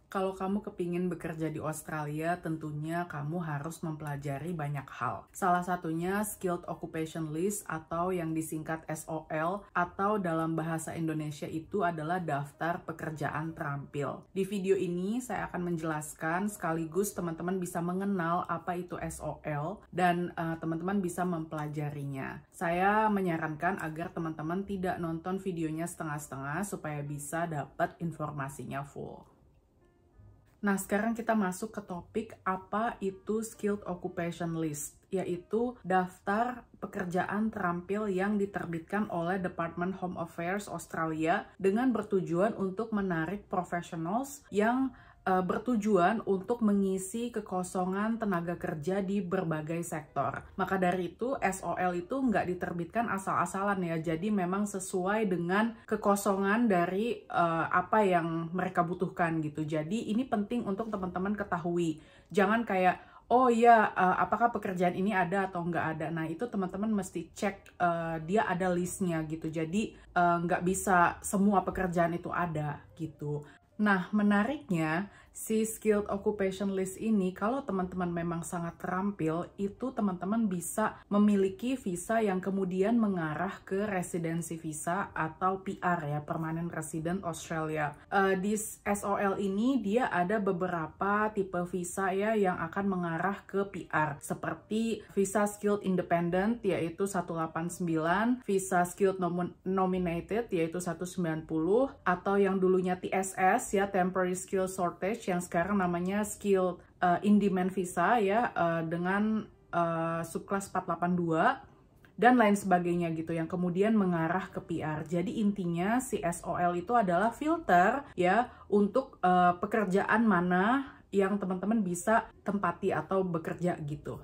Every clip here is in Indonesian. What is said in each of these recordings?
Kalau kamu kepingin bekerja di Australia, tentunya kamu harus mempelajari banyak hal. Salah satunya Skilled Occupation List atau yang disingkat SOL, atau dalam bahasa Indonesia itu adalah Daftar Pekerjaan Terampil. Di video ini saya akan menjelaskan sekaligus teman-teman bisa mengenal apa itu SOL dan teman-teman bisa mempelajarinya. Saya menyarankan agar teman-teman tidak nonton videonya setengah-setengah supaya bisa dapat informasinya full. Nah, sekarang kita masuk ke topik apa itu Skilled Occupation List, yaitu daftar pekerjaan terampil yang diterbitkan oleh Department Home Affairs Australia dengan bertujuan untuk menarik professionals yang bertujuan untuk mengisi kekosongan tenaga kerja di berbagai sektor. Maka dari itu, SOL itu nggak diterbitkan asal-asalan ya, jadi memang sesuai dengan kekosongan dari apa yang mereka butuhkan gitu. Jadi ini penting untuk teman-teman ketahui. Jangan kayak, oh ya, apakah pekerjaan ini ada atau nggak ada. Nah, itu teman-teman mesti cek dia ada listnya gitu. Jadi nggak bisa semua pekerjaan itu ada gitu. Nah, menariknya, si Skilled Occupation List ini, kalau teman-teman memang sangat terampil, itu teman-teman bisa memiliki visa yang kemudian mengarah ke residency visa atau PR ya, Permanent Resident Australia. Di SOL ini, dia ada beberapa tipe visa ya yang akan mengarah ke PR, seperti visa Skilled Independent, yaitu 189, visa Skilled Nominated, yaitu 190, atau yang dulunya TSS, ya, Temporary Skill Shortage, yang sekarang namanya Skill In-Demand Visa ya, dengan subclass 482 dan lain sebagainya gitu, yang kemudian mengarah ke PR. Jadi intinya si SOL itu adalah filter ya untuk pekerjaan mana yang teman-teman bisa tempati atau bekerja gitu.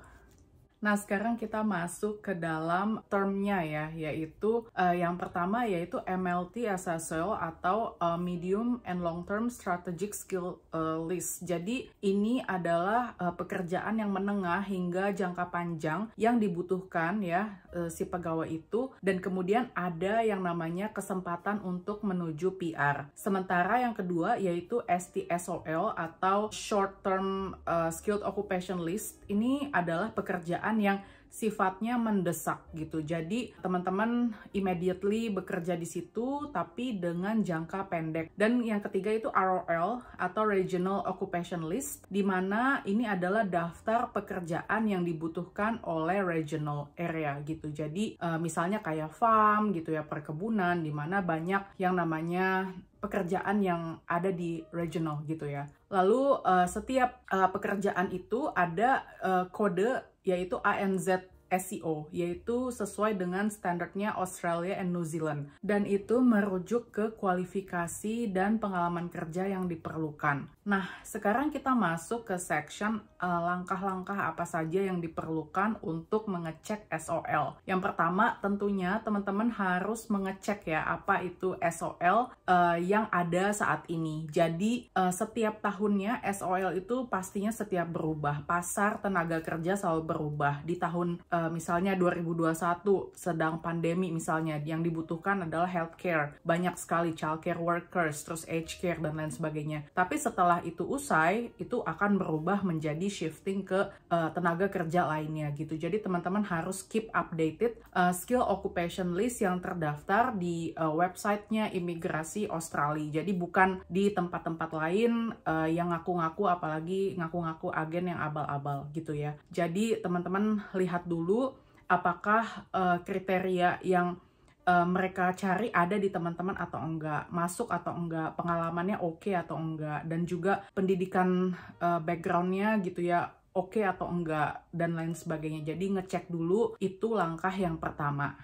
Nah, sekarang kita masuk ke dalam termnya ya, yaitu yang pertama yaitu MLT SSL atau Medium and Long Term Strategic Skill List. Jadi ini adalah pekerjaan yang menengah hingga jangka panjang yang dibutuhkan ya si pegawai itu, dan kemudian ada yang namanya kesempatan untuk menuju PR. Sementara yang kedua yaitu STSOL atau Short Term Skilled Occupation List. Ini adalah pekerjaan yang sifatnya mendesak gitu. Jadi teman-teman immediately bekerja di situ tapi dengan jangka pendek. Dan yang ketiga itu ROL atau Regional Occupation List, di mana ini adalah daftar pekerjaan yang dibutuhkan oleh regional area gitu. Jadi misalnya kayak farm gitu ya, perkebunan, di mana banyak yang namanya pekerjaan yang ada di regional gitu ya. Lalu setiap pekerjaan itu ada kode yaitu ANZ SEO, yaitu sesuai dengan standarnya Australia and New Zealand. Dan itu merujuk ke kualifikasi dan pengalaman kerja yang diperlukan. Nah, sekarang kita masuk ke section langkah-langkah apa saja yang diperlukan untuk mengecek SOL. Yang pertama, tentunya teman-teman harus mengecek ya apa itu SOL yang ada saat ini. Jadi, setiap tahunnya SOL itu pastinya setiap berubah. Pasar tenaga kerja selalu berubah. Di tahun misalnya 2021 sedang pandemi misalnya, yang dibutuhkan adalah healthcare, banyak sekali childcare workers, terus aged care dan lain sebagainya. Tapi setelah itu usai, itu akan berubah menjadi shifting ke tenaga kerja lainnya gitu. Jadi teman-teman harus keep updated skill occupation list yang terdaftar di websitenya Imigrasi Australia. Jadi bukan di tempat-tempat lain yang ngaku-ngaku, apalagi ngaku-ngaku agen yang abal-abal gitu ya. Jadi teman-teman lihat dulu apakah kriteria yang mereka cari ada di teman-teman atau enggak, masuk atau enggak, pengalamannya oke atau enggak, dan juga pendidikan backgroundnya gitu ya, oke atau enggak, dan lain sebagainya. Jadi ngecek dulu, itu langkah yang pertama.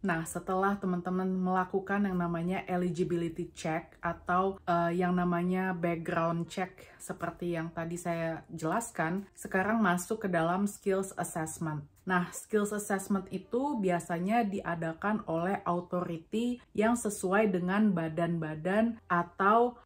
Nah, setelah teman-teman melakukan yang namanya eligibility check atau yang namanya background check seperti yang tadi saya jelaskan, sekarang masuk ke dalam skills assessment. Nah, skills assessment itu biasanya diadakan oleh authority yang sesuai dengan badan-badan atau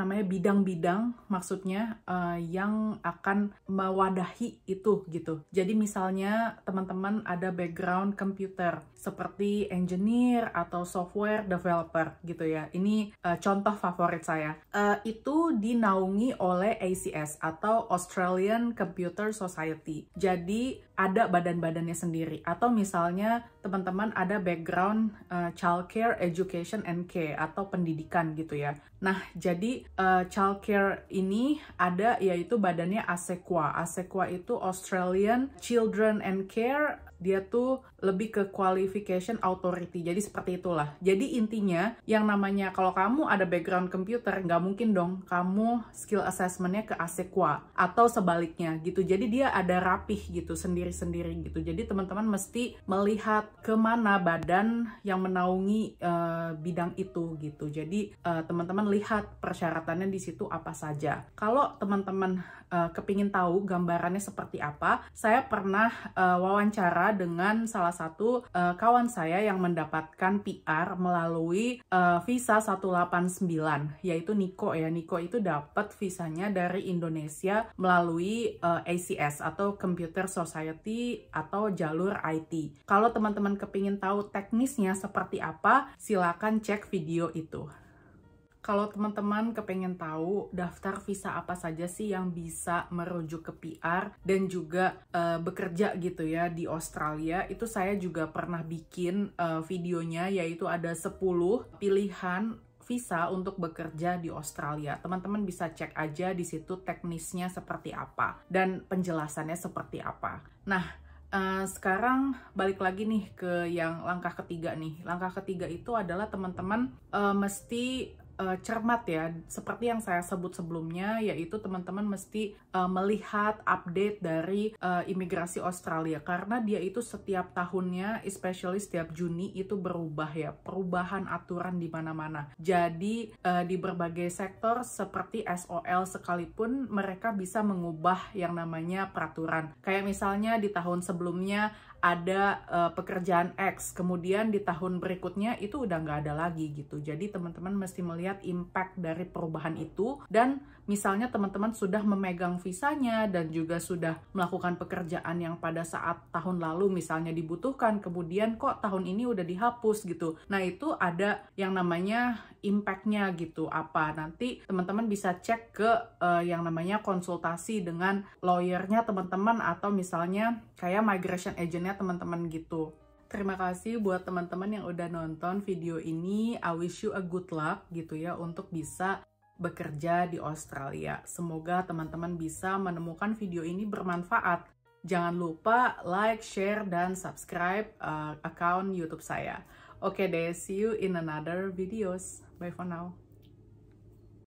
bidang-bidang maksudnya yang akan mewadahi itu gitu. Jadi misalnya teman-teman ada background komputer seperti engineer atau software developer gitu ya. Ini contoh favorit saya. Itu dinaungi oleh ACS atau Australian Computer Society. Jadi ada badan-badannya sendiri. Atau misalnya teman-teman ada background childcare, education, and care atau pendidikan gitu ya. Nah, jadi childcare ini ada yaitu badannya ASEQA. ASEQA itu Australian Children and Care. Dia tuh lebih ke qualification authority. Jadi seperti itulah. Jadi intinya yang namanya kalau kamu ada background komputer, nggak mungkin dong kamu skill assessment-nya ke ASEQA atau sebaliknya gitu. Jadi dia ada rapih gitu sendiri-sendiri gitu. Jadi teman-teman mesti melihat kemana badan yang menaungi bidang itu gitu. Jadi teman-teman lihat persyaratannya di situ apa saja. Kalau teman-teman kepingin tahu gambarannya seperti apa, saya pernah wawancara dengan salah satu kawan saya yang mendapatkan PR melalui visa 189, yaitu Niko ya. Niko itu dapat visanya dari Indonesia melalui ACS atau Computer Society atau jalur IT. Kalau teman-teman kepingin tahu teknisnya seperti apa, silakan cek video itu. Kalau teman-teman kepengen tahu daftar visa apa saja sih yang bisa merujuk ke PR dan juga bekerja gitu ya di Australia, itu saya juga pernah bikin videonya, yaitu ada 10 pilihan visa untuk bekerja di Australia. Teman-teman bisa cek aja di situ teknisnya seperti apa dan penjelasannya seperti apa. Nah, sekarang balik lagi nih ke yang langkah ketiga nih. Langkah ketiga itu adalah teman-teman mesti cermat ya, seperti yang saya sebut sebelumnya, yaitu teman-teman mesti melihat update dari imigrasi Australia, karena dia itu setiap tahunnya, especially setiap Juni itu berubah ya, perubahan aturan di mana-mana. Jadi di berbagai sektor seperti SOL sekalipun mereka bisa mengubah yang namanya peraturan. Kayak misalnya di tahun sebelumnya ada pekerjaan X, kemudian di tahun berikutnya itu udah nggak ada lagi gitu. Jadi teman-teman mesti melihat impact dari perubahan itu, dan misalnya teman-teman sudah memegang visanya dan juga sudah melakukan pekerjaan yang pada saat tahun lalu misalnya dibutuhkan, kemudian kok tahun ini udah dihapus gitu. Nah, itu ada yang namanya impact-nya gitu apa. Nanti teman-teman bisa cek ke yang namanya konsultasi dengan lawyer-nya teman-teman, atau misalnya kayak migration agent-nya teman-teman gitu. Terima kasih buat teman-teman yang udah nonton video ini. I wish you a good luck gitu ya untuk bisa bekerja di Australia. Semoga teman-teman bisa menemukan video ini bermanfaat. Jangan lupa like, share, dan subscribe account YouTube saya. Oke deh, see you in another videos. Bye for now.